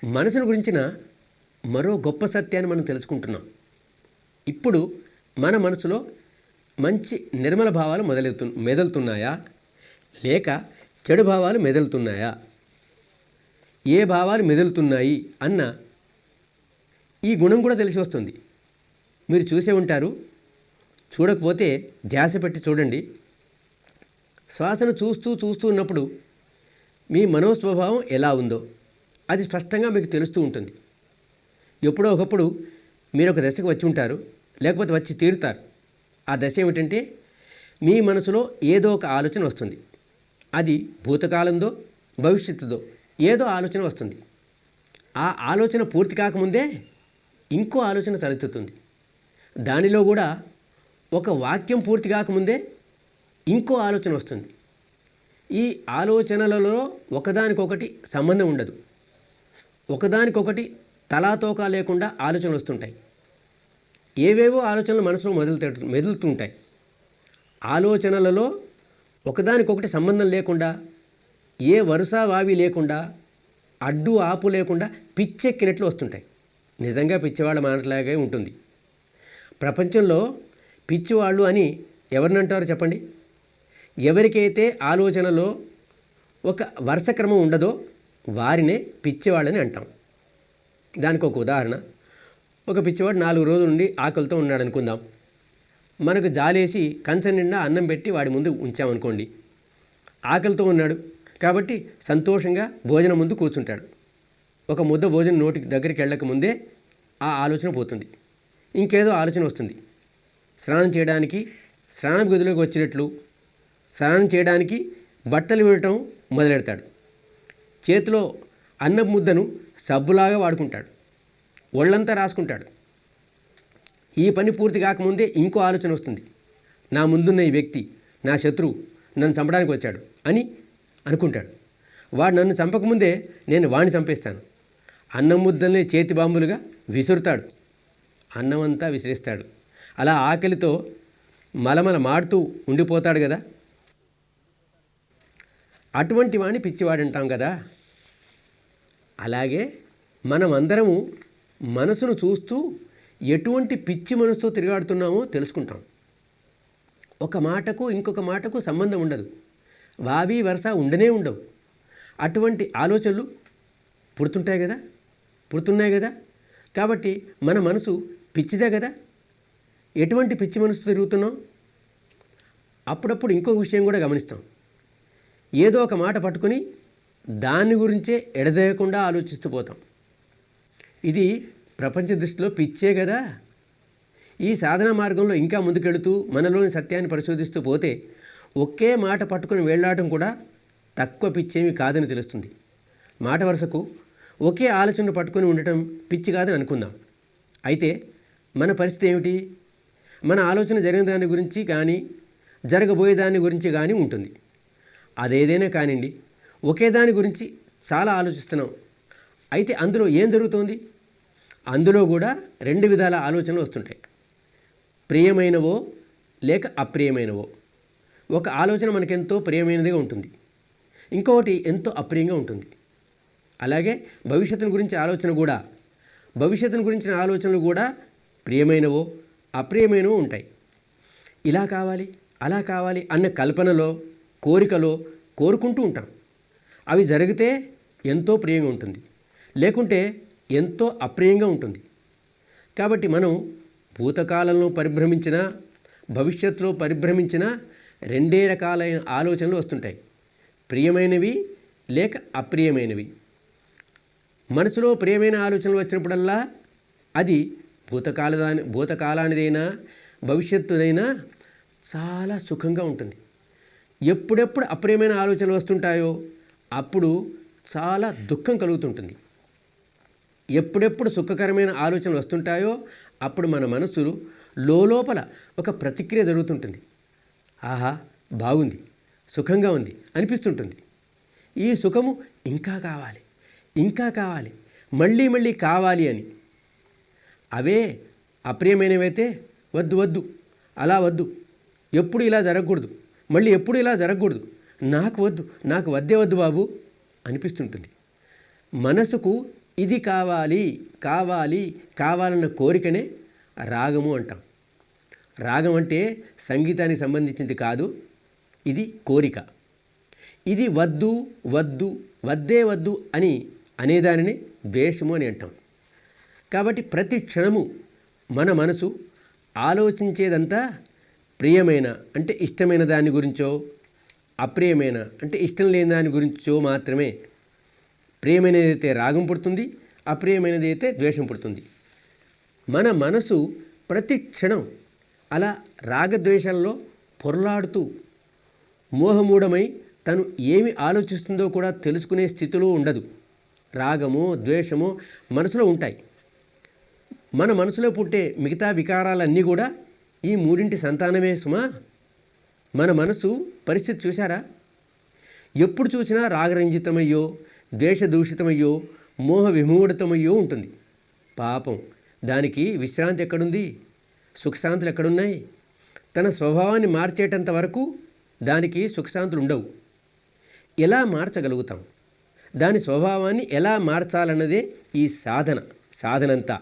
మనసును గురించిన మరో గొప్ప సత్యాన్ని మనం తెలుసుకుంటున్నాం. ఇప్పుడు మన మనసులో మంచి నిర్మల భావాలు మెదులుతున్నాయా, లేక చెడు భావాలు మెదులుతున్నాయా? ఏ భావాలు మెదులుతున్నాయి అన్న ఈ గుణం కూడా తెలిసి వస్తుంది. మీరు చూసే ఉంటారు, చూడకపోతే ధ్యాస పెట్టి చూడండి. శ్వాసను చూస్తూ చూస్తూ ఉన్నప్పుడు మీ మనోస్వభావం ఎలా ఉందో అది స్పష్టంగా మీకు తెలుస్తూ ఉంటుంది. ఎప్పుడో ఒకప్పుడు మీరు ఒక దశకు వచ్చి ఉంటారు, లేకపోతే వచ్చి తీరుతారు. ఆ దశ ఏమిటంటే, మీ మనసులో ఏదో ఒక ఆలోచన వస్తుంది. అది భూతకాలందో భవిష్యత్తుదో ఏదో ఆలోచన వస్తుంది. ఆ ఆలోచన పూర్తి కాకముందే ఇంకో ఆలోచన తలెత్తుతుంది. దానిలో కూడా ఒక వాక్యం పూర్తి కాకముందే ఇంకో ఆలోచన వస్తుంది. ఈ ఆలోచనలలో ఒకదానికొకటి సంబంధం ఉండదు. ఒకదానికొకటి తలాతోకా లేకుండా ఆలోచనలు వస్తుంటాయి. ఏవేవో ఆలోచనలు మనసులో మెదులుతుంటాయి. ఆలోచనలలో ఒకదానికొకటి సంబంధం లేకుండా, ఏ వరుస వావి లేకుండా, అడ్డు ఆపు లేకుండా పిచ్చెక్కినట్లు వస్తుంటాయి. నిజంగా పిచ్చివాళ్ళ మాటలాగే ఉంటుంది. ప్రపంచంలో పిచ్చివాళ్ళు అని ఎవరినంటారో చెప్పండి? ఎవరికైతే ఆలోచనలో ఒక వరుస క్రమం ఉండదో వారినే పిచ్చివాళ్ళని అంటాం. దానికి ఒక ఉదాహరణ, ఒక పిచ్చివాడు 4 రోజుల నుండి ఆకలితో ఉన్నాడు అనుకుందాం. మనకు జాలేసి కంచం నిండా అన్నం పెట్టి వాడి ముందు ఉంచామనుకోండి. ఆకలితో ఉన్నాడు కాబట్టి సంతోషంగా భోజనం ముందు కూర్చుంటాడు. ఒక ముద్ద భోజనం నోటికి దగ్గరికి వెళ్ళక ముందే ఆ ఆలోచన పోతుంది. ఇంకేదో ఆలోచన వస్తుంది. స్నానం చేయడానికి స్నానం గదిలోకి వచ్చినట్లు స్నానం చేయడానికి బట్టలు విడటం మొదలెడతాడు. చేతిలో అన్నం ముద్దను సబ్బులాగా వాడుకుంటాడు. ఒళ్ళంతా రాసుకుంటాడు. ఈ పని పూర్తి కాకముందే ఇంకో ఆలోచన వస్తుంది. నా ముందున్న ఈ వ్యక్తి నా శత్రువు, నన్ను చంపడానికి వచ్చాడు అని అనుకుంటాడు. వాడు నన్ను చంపకముందే నేను వాడిని చంపేస్తాను. అన్నం ముద్దల్ని చేతి బాంబులుగా విసురుతాడు. అన్నమంతా విసిరిస్తాడు. అలా ఆకలితో మలమల మాడుతూ ఉండిపోతాడు కదా. అటువంటి వాడిని పిచ్చివాడంటాం కదా. అలాగే మనమందరము మనసును చూస్తూ ఎటువంటి పిచ్చి మనసుతో తిరిగాడుతున్నామో తెలుసుకుంటాం. ఒక మాటకు ఇంకొక మాటకు సంబంధం ఉండదు. వావి వరుస ఉండనే ఉండవు. అటువంటి ఆలోచనలు పుడుతున్నాయి కదా. కాబట్టి మన మనసు పిచ్చిదే కదా. ఎటువంటి పిచ్చి మనసు తిరుగుతున్నాం? అప్పుడప్పుడు ఇంకొక విషయం కూడా గమనిస్తాం. ఏదో ఒక మాట పట్టుకొని దాని గురించే ఎడదేయకుండా ఆలోచిస్తూ పోతాం. ఇది ప్రపంచ దృష్టిలో పిచ్చే కదా. ఈ సాధన మార్గంలో ఇంకా ముందుకెళుతూ మనలోని సత్యాన్ని పరిశోధిస్తూ పోతే ఒకే మాట పట్టుకొని వెళ్ళాడటం కూడా తక్కువ పిచ్చేమి కాదని తెలుస్తుంది. మాట వరుసకు ఒకే ఆలోచన పట్టుకొని ఉండటం పిచ్చి కాదని అనుకుందాం. అయితే మన పరిస్థితి ఏమిటి? మన ఆలోచన జరిగిన దాని గురించి కానీ జరగబోయే దాని గురించి కానీ ఉంటుంది. అదేదైనా కానివ్వండి, ఒకే దాని గురించి చాలా ఆలోచిస్తున్నాం. అయితే అందులో ఏం జరుగుతోంది? అందులో కూడా 2 విధాల ఆలోచనలు వస్తుంటాయి. ప్రియమైనవో లేక అప్రియమైనవో. ఒక ఆలోచన మనకెంతో ప్రియమైనదిగా ఉంటుంది, ఇంకొకటి ఎంతో అప్రియంగా ఉంటుంది. అలాగే భవిష్యత్తును గురించిన ఆలోచనలు కూడా ప్రియమైనవో అప్రియమైనవో ఉంటాయి. ఇలా కావాలి అలా కావాలి అన్న కల్పనలో కోరికలో కోరుకుంటూ ఉంటాం. అవి జరిగితే ఎంతో ప్రియంగా ఉంటుంది, లేకుంటే ఎంతో అప్రియంగా ఉంటుంది. కాబట్టి మనం భూతకాలంలో పరిభ్రమించిన భవిష్యత్తులో పరిభ్రమించిన 2 రకాలైన ఆలోచనలు వస్తుంటాయి. ప్రియమైనవి లేక అప్రియమైనవి. మనసులో ప్రియమైన ఆలోచనలు వచ్చినప్పుడల్లా అది భూతకాలానిదైనా భవిష్యత్తుదైనా చాలా సుఖంగా ఉంటుంది. ఎప్పుడెప్పుడు అప్రియమైన ఆలోచనలు వస్తుంటాయో అప్పుడు చాలా దుఃఖం కలుగుతుంటుంది. ఎప్పుడెప్పుడు సుఖకరమైన ఆలోచనలు వస్తుంటాయో అప్పుడు మన మనసు లోపల ఒక ప్రతిక్రియ జరుగుతుంటుంది. ఆహా, బాగుంది, సుఖంగా ఉంది అనిపిస్తుంటుంది. ఈ సుఖము ఇంకా కావాలి, మళ్ళీ కావాలి అని. అవే అప్రియమైనవైతే వద్దు, అలా వద్దు, ఎప్పుడు ఇలా జరగకూడదు, మళ్ళీ ఎప్పుడు ఇలా జరగకూడదు, నాకు వద్దు బాబు అనిపిస్తుంటుంది. మనసుకు ఇది కావాలి కావాలి కావాలన్న కోరికనే రాగము అంటాం. రాగం అంటే సంగీతానికి సంబంధించింది కాదు, ఇది కోరిక. ఇది వద్దు వద్దు వద్దే వద్దు అని అనేదానిని ద్వేషము అని అంటాం. కాబట్టి ప్రతి క్షణము మన మనసు ఆలోచించేదంతా ప్రియమైన అంటే ఇష్టమైన దాని గురించో, అప్రియమైన అంటే ఇష్టం లేని దాని గురించో మాత్రమే. ప్రియమైనది అయితే రాగం పుడుతుంది, అప్రియమైనది అయితే ద్వేషం పుడుతుంది. మన మనసు ప్రతి క్షణం అలా రాగద్వేషాల్లో పొరలాడుతూ మోహమూఢమై తను ఏమి ఆలోచిస్తుందో కూడా తెలుసుకునే స్థితిలో ఉండదు. రాగమో ద్వేషమో మనసులో ఉంటాయి. మన మనసులో పుట్టే మిగతా వికారాలన్నీ కూడా ఈ మూడింటి సంతానమే సుమా. మన మనసు పరిస్థితి చూశారా? ఎప్పుడు చూసినా రాగరంజితమయ్యో, ద్వేషదూషితమయ్యో, మోహ విమూఢితమయ్యో ఉంటుంది. పాపం, దానికి విశ్రాంతి ఎక్కడుంది? సుఖశాంతులు ఎక్కడున్నాయి? తన స్వభావాన్ని మార్చేటంత వరకు దానికి సుఖశాంతులు ఉండవు. ఎలా మార్చగలుగుతాం? దాని స్వభావాన్ని ఎలా మార్చాలన్నదే ఈ సాధనంతా.